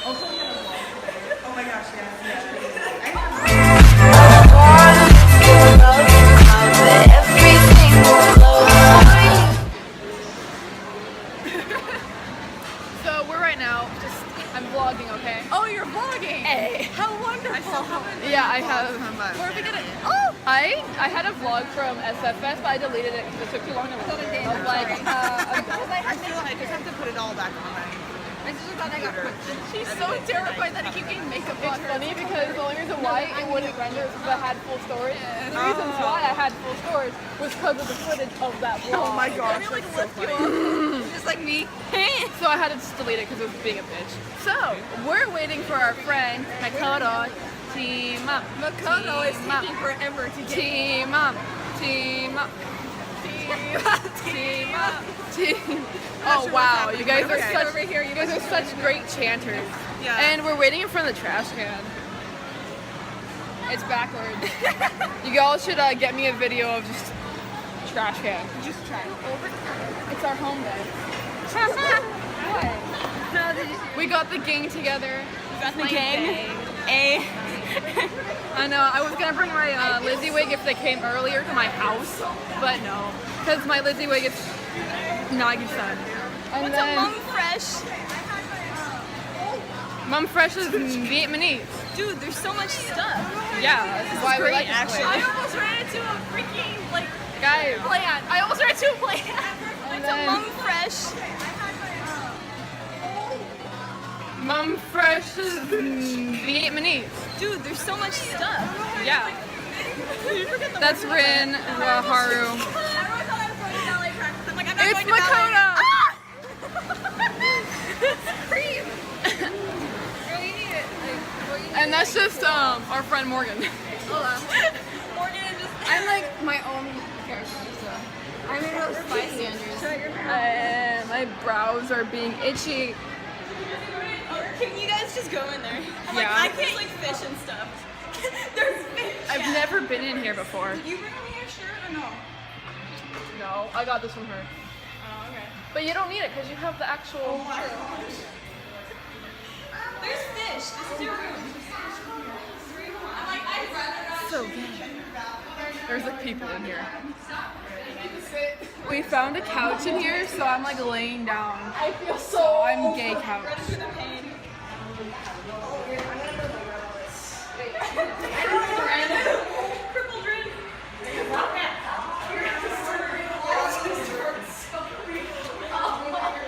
Oh my gosh, yes. So we're right now, I'm vlogging, okay? Oh, you're vlogging! Hey! How wonderful! Yeah, I have. Where are we gonna? Oh! I had a vlog from SFS, but I deleted it because it took too long to load. I was like, I feel I just have to put it all back on. I just thought I got she's so terrified that I keep getting makeup on. It's funny because the only reason why it wouldn't render is because I had full storage. The reasons why I had full storage was because of the footage of that vlog. Oh my gosh, like that's so lift you funny. up, just like me. So I had to just delete it because it was being a bitch. So, we're waiting for our friend, Makoto. Team up. Makoto is Team up. taking forever to get Team up. Team up. Team up. Team. Oh wow, you guys are such you guys are such great chanters. Yeah. And we're waiting in front of the trash can. It's backwards. You all should get me a video of just trash can. Just try. It's our home bed. What? We got the gang together. the gang. I know. I was gonna bring my Lizzie wig if they came earlier to my house, but no, because my Lizzie wig is Nagi-san. And What's then a Mum Fresh? Mum Fresh is Vietnamese. Dude, there's so much stuff. Yeah, this is why we like this actually. place. I almost ran into a freaking like Guys, plant. I almost ran into a plant. And It's a then- Mum Fresh. Mum Fresh is Vietnamese. Dude, there's so much stuff. Yeah. That's Rin, Haru. It's Makoto! And that's just our friend Morgan. I'm like my own character, so I'm in those bystanders. My brows are being itchy. Can you guys just go in there? Yeah. I can't like fish and stuff. There's fish. I've never been in here before. Did you bring me your shirt or no? No, I got this from her. Oh, okay. But you don't need it because you have the actual. There's fish. This is your room. I'm like, I'd rather So gay. There's like people in here. We found a couch in here, so I'm like laying down. I feel so. So I'm gay couch. ready for the pain. Crippled Rin.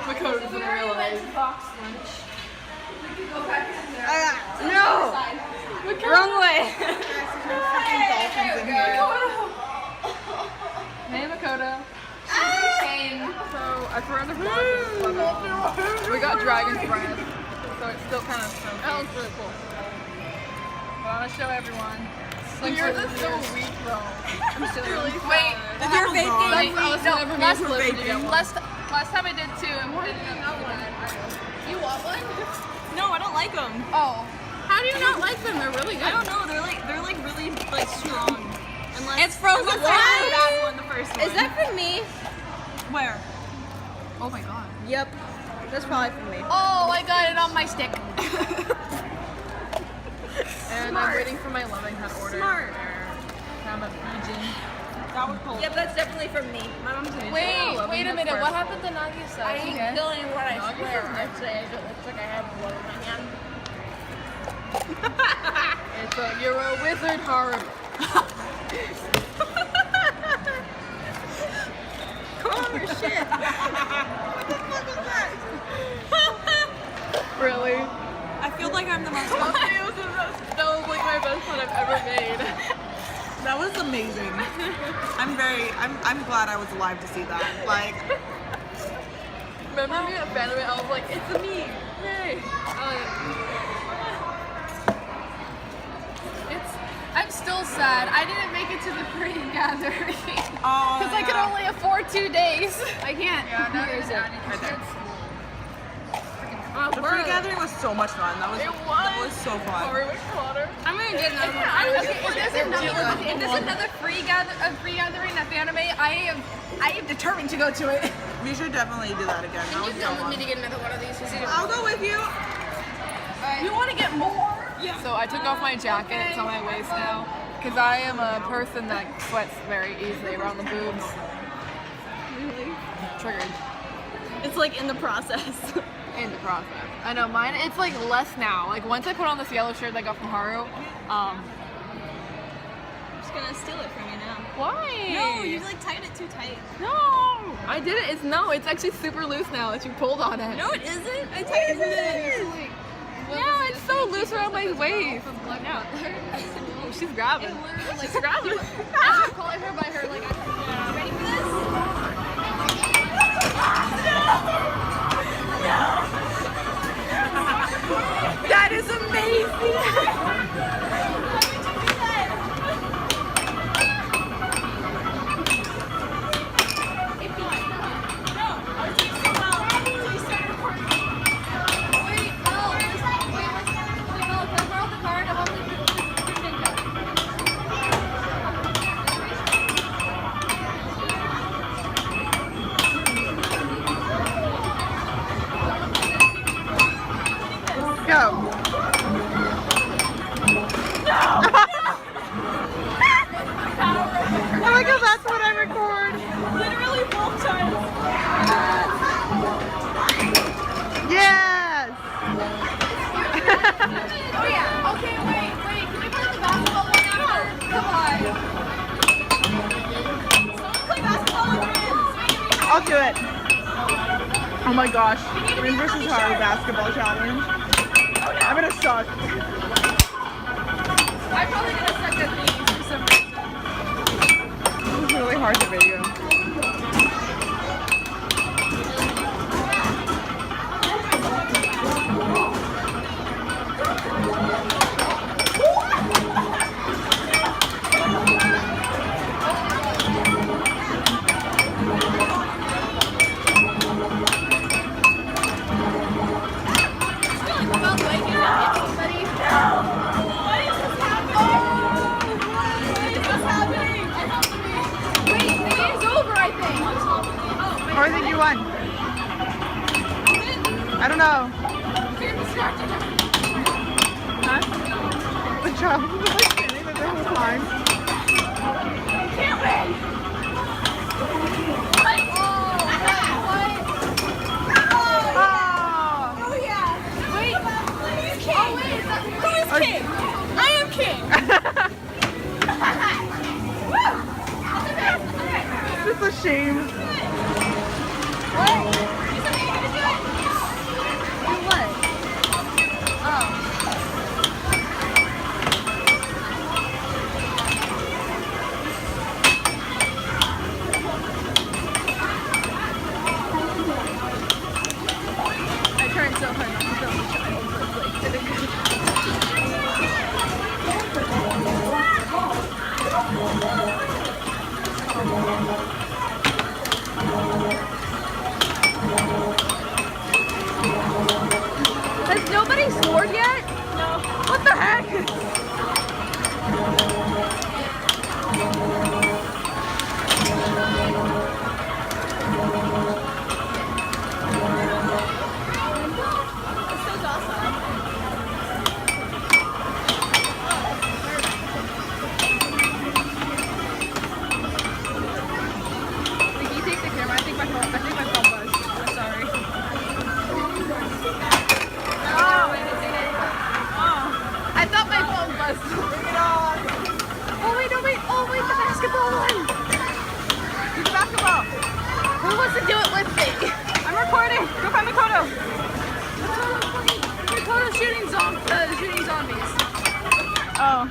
Makoto doesn't realize. No! Wrong way! Hey Makoto. So I forgot to vlog this. We got dragon's breath, so it's still kind of so. That looks really cool. But I want to show everyone. Like yours is so weak, bro. I'm still really wait. Did your vape That's also never made last- delivery to get one. Last time I did two, and one didn't have one. You want one? No, I don't like them. Oh. How do you not like them? They're really good. I don't know. They're like really like strong. Unless It's frozen unless I wine. had that one, the first one. Is that for me? Where? Oh my god. Yep. That's probably for me. Oh, I got it on my stick. And I'm waiting for my loving hut order. Smart. I'm a pigeon. That was cool. Yep, that's definitely from me. My mom's an Wait a minute. What happened to Nagisa? I ain't feeling what I Nagisa swear. is next. It looks like I have blood in my hand. You're a wizard, Haru. Calm your shit. Really? I feel like I'm the most. That was like my best one I've ever made. That was amazing. I'm glad I was alive to see that. Like, Remember me at Fanime? I was like, it's a me. Yay. I'm still sad. I didn't make it to the free gathering. oh, Because I could only afford 2 days. I can't. Yeah, no, Here's it. right there. Oh, The free gathering was so much fun. That was so fun. water. I'm gonna get another one. If there's another free gathering at Fanime, I am determined to go to it. We should definitely do that again. That was so fun. to get another one of these. I'll go with you. Alright, get more. So I took off my jacket. It's on my waist now because I am a person that sweats very easily around the boobs. Really? Triggered. It's like in the process. In the process. I know mine. It's like less now. Like once I put on this yellow shirt that I got from Haru. I'm just gonna steal it from you now. Why? No, you like tied it too tight. No, I did it. It's actually super loose now that you pulled on it. No, it isn't. I tied it in. Yeah, it's so loose around my waist. Yeah. Oh, she's grabbing. Like, She's grabbing. I'm calling her by her like. Ready for this? That is amazing. Go. Oh my god, that's what I record. Literally both times. Yes. Oh yeah. Okay, wait. Can we play the basketball one after? Come on. Someone play basketball with me. I'll do it. Oh my gosh. Rin versus Haru basketball challenge. I'm gonna suck. I'm probably gonna suck at these for some reason. This is really hard to video. Or I think you won. I don't know. Huh? The child was like standing there the whole time. Can't win. Oh! Oh yeah. Wait. Who's king? Oh wait. Who is king? I am king. It's a shame. What? You said you were gonna do it? Do what? Oh. I tried so hard not to film the child, but like didn't go. Has nobody scored yet? No. What the heck? This is awesome. Like, you take the camera. I think my phone buzzed. I'm sorry. Oh, I thought my phone buzzed. Bring it on. Oh wait, no wait. Oh wait, the basketball one. Do the basketball. Who wants to do it with me? I'm recording. Go find Makoto. Dakota's shooting zombies. Oh.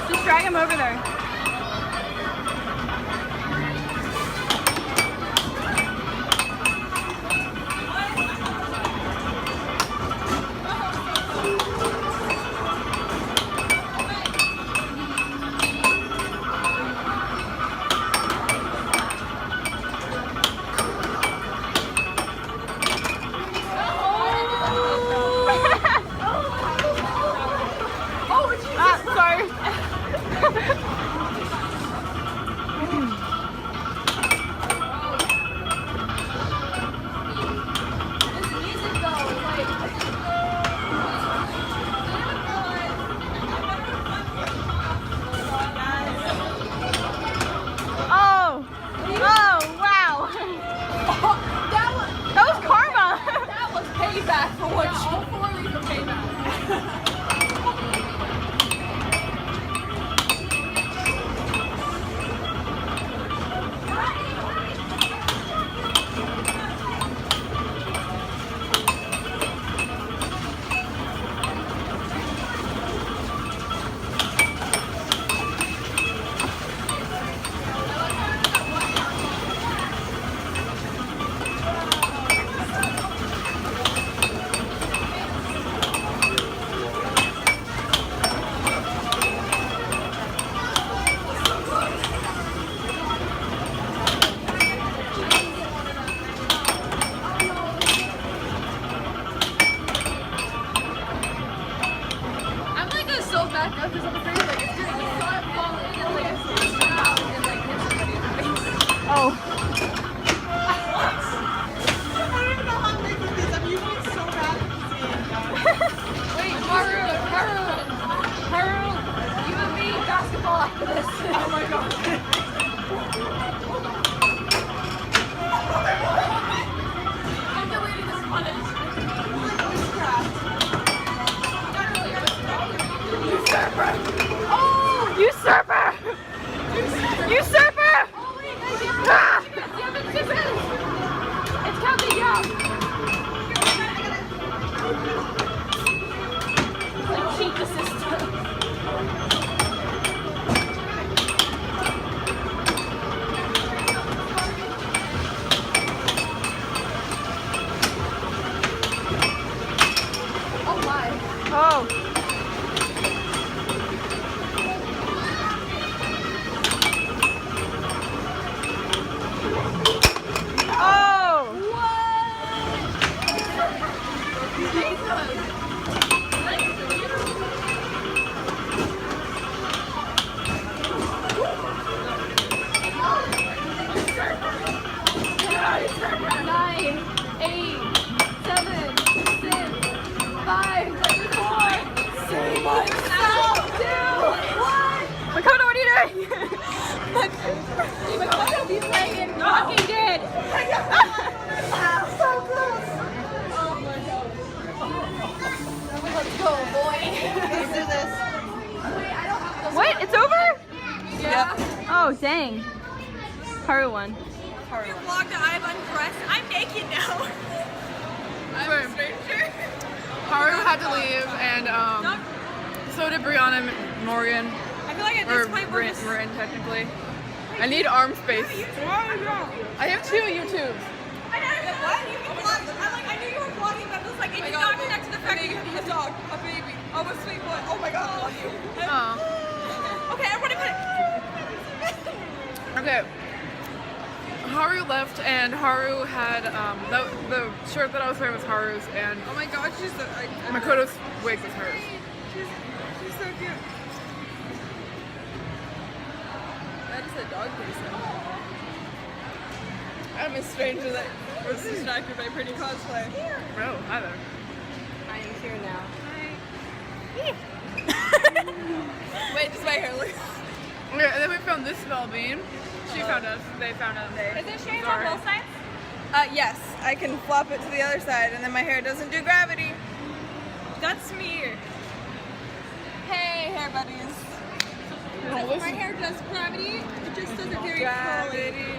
Just drag him over there. Oh, Ah, sorry. all 4 of these are payback. I'm like so back up because I'm afraid like it's gonna fall in and like it's gonna come out and like hit somebody in the face. Oh. I don't even know how big it is. I'm usually so bad at seeing. Wait, Haru, you and me basketball after this. Oh my god. I'm deleting this footage. Oh! Usurper! Usurper! Oh wait, guys, you have scissors. It's counting down. Like cheat the system. Oh my. Oh. Nine, 8, 7, 6, 5, 4, 3, 2, 1. Makoto, what are you doing? Makoto be playing in Walking Dead. So close. Let's go, boy. Let's do this. Wait, I don't have those. What? It's over? Yeah. Oh, dang. Haru won. You vlogged that I'm undressed. I'm naked now. I'm a stranger. Haru had to leave, and so did Brianna and Morgan. I feel like at Or this point we're just... Bryn, technically. I need arm space. I have 2 YouTubes. I know, what? You can vlog. I knew you were vlogging, but I was like, it did not connect to the fact that you have a dog, a baby, oh, a sweet boy. Oh my god. Oh. Okay, everybody put it. Okay. Haru left, and Haru had the shirt that I was wearing was Haru's, and Oh my god, she's so... Makoto's wig was hers. She's so cute. That is a dog person. I'm a stranger that was distracted by pretty cosplay. Oh, hi there. I am here now. Wait, just wait here. Look. Okay, and then we found this small bean. She found us. They found us. Is it shades Sorry. on both sides? Yes. I can flop it to the other side, and then my hair doesn't do gravity. That's me. Hey, hair buddies. My hair does gravity. It just doesn't very gravity.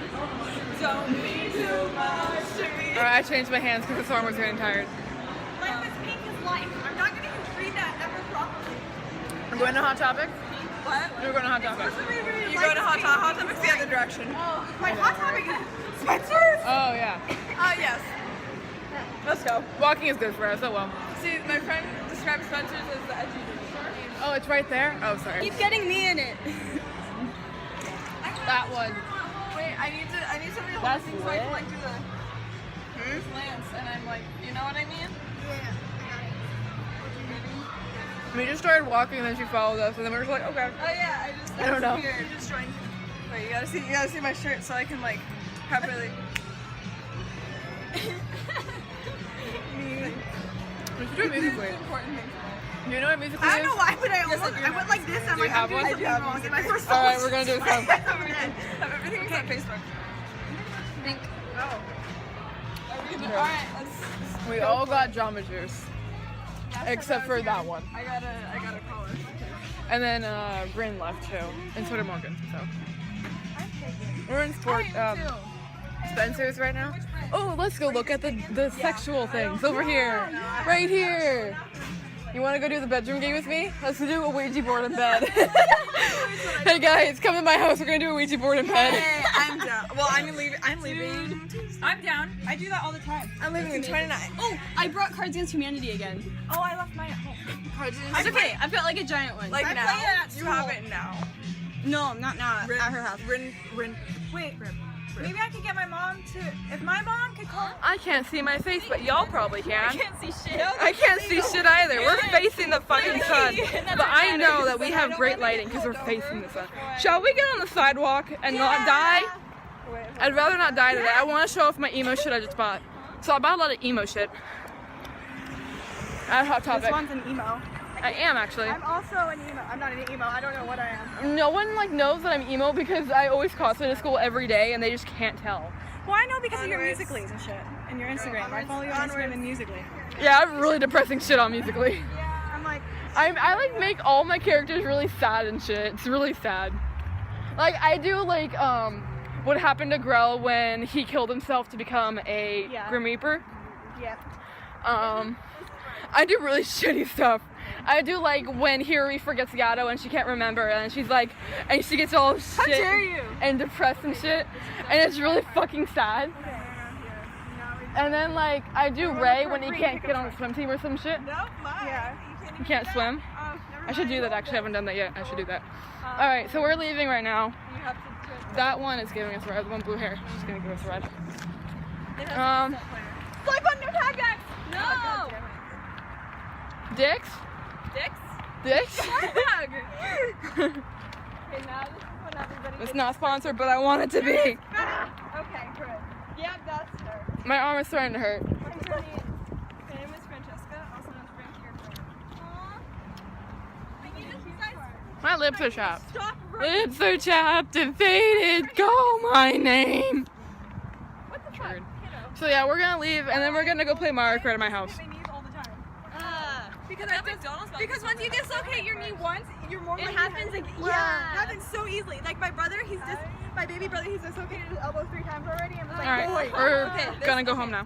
Don't be too much to me. Alright, I changed my hands because the storm was getting tired. Life is pink is life. I'm not gonna even read that ever properly. I'm going to Hot Topic. What? We're going to Hot Topic. You go to Hot Topic. Hot Topic's the other direction. Oh, my Hot Topic is Spencer's. Oh, yeah. Yes. Let's go. Walking is good for us. Oh, well. See, my friend describes Spencer's as the edgy store. Oh, it's right there? Oh, sorry. Keep getting me in it. That one. Wait, I need somebody to hold That's things so I can lit. like do the slants, and I'm like, you know what I mean? Yeah. We just started walking, and then she followed us, and then we were just like, okay. Oh yeah, I don't know. Just joined. Wait, you gotta see my shirt so I can like properly. We should do a music quiz. Important thing. Do you know what music I is? don't know why, but I went like this. And I'm Do you like, have I'm doing one? something wrong. It's my first Alright, we're gonna do some. Everything was on Facebook. Think. Oh. Alright, let's We all got Jamba Juice. Except for that one. I got a collar. And then Bryn left too. And so did Morgan. So we're in Spencer's right now. Oh, let's go look at the sexual things over here. Right here. You want to go do the bedroom game with me? Let's do a Ouija board in bed. Hey guys, come to my house. We're gonna do a Ouija board in bed. Hey, I'm down. Well, I'm leaving. I'm down. I do that all the time. I'm leaving in 29. Oh, I brought Cards Against Humanity again. Oh, I left mine at home. It's okay. I've got like a giant one. Like I now? play it at You school. have it now. No, not now. At her house. Wait, maybe I could get my mom to. If my mom could call. I can't see my face, but y'all probably can. I can't see shit. I can't see shit either. We're facing the fucking sun. But I know that we have great lighting because we're facing the sun. Shall we get on the sidewalk and not die? I'd rather not die today. I want to show off my emo shit I just bought. So I bought a lot of emo shit. At Hot Topic. This one's an emo. I am actually. I'm also an emo. I'm not an emo. I don't know what I am. No one like knows that I'm emo because I always cosplay to school every day and they just can't tell. Well, I know because of your Musical.lys and shit. And your Instagram. I follow you on Instagram and Musical.ly. Yeah, I have really depressing shit on Musical.ly. Yeah, I'm like. I like make all my characters really sad and shit. It's really sad. Like I do like what happened to Grell when he killed himself to become a Grim Reaper. Yep. I do really shitty stuff. I do like when Hiri forgets Yato and she can't remember and she's like, and she gets all shit. How dare you? And depressed and shit. And it's really fucking sad. And then like I do Ray when he can't get on the swim team or some shit. No, yeah. He can't swim. I should do that actually. I haven't done that yet. I should do that. Alright, so we're leaving right now. That one is giving us a ride. The one blue hair. She's gonna give us a ride. Swipe on no tag back. No. Dicks? Dicks? Okay, now this is when everybody. It's not sponsored, but I want it to be. Okay, good. Yeah, that's her. My arm is starting to hurt. My name is Francesca, also known as Frankie. My lips are chapped. Lips are chapped and faded. Call my name. What the fuck? So yeah, we're gonna leave and then we're gonna go play Mario Kart at my house. Because once you dislocate your knee once, you're more likely happens to- like- It happens so easily. Like my brother, my baby brother, he's dislocated his elbow 3 times already. I'm just like, Alright, boy. we're gonna go home now.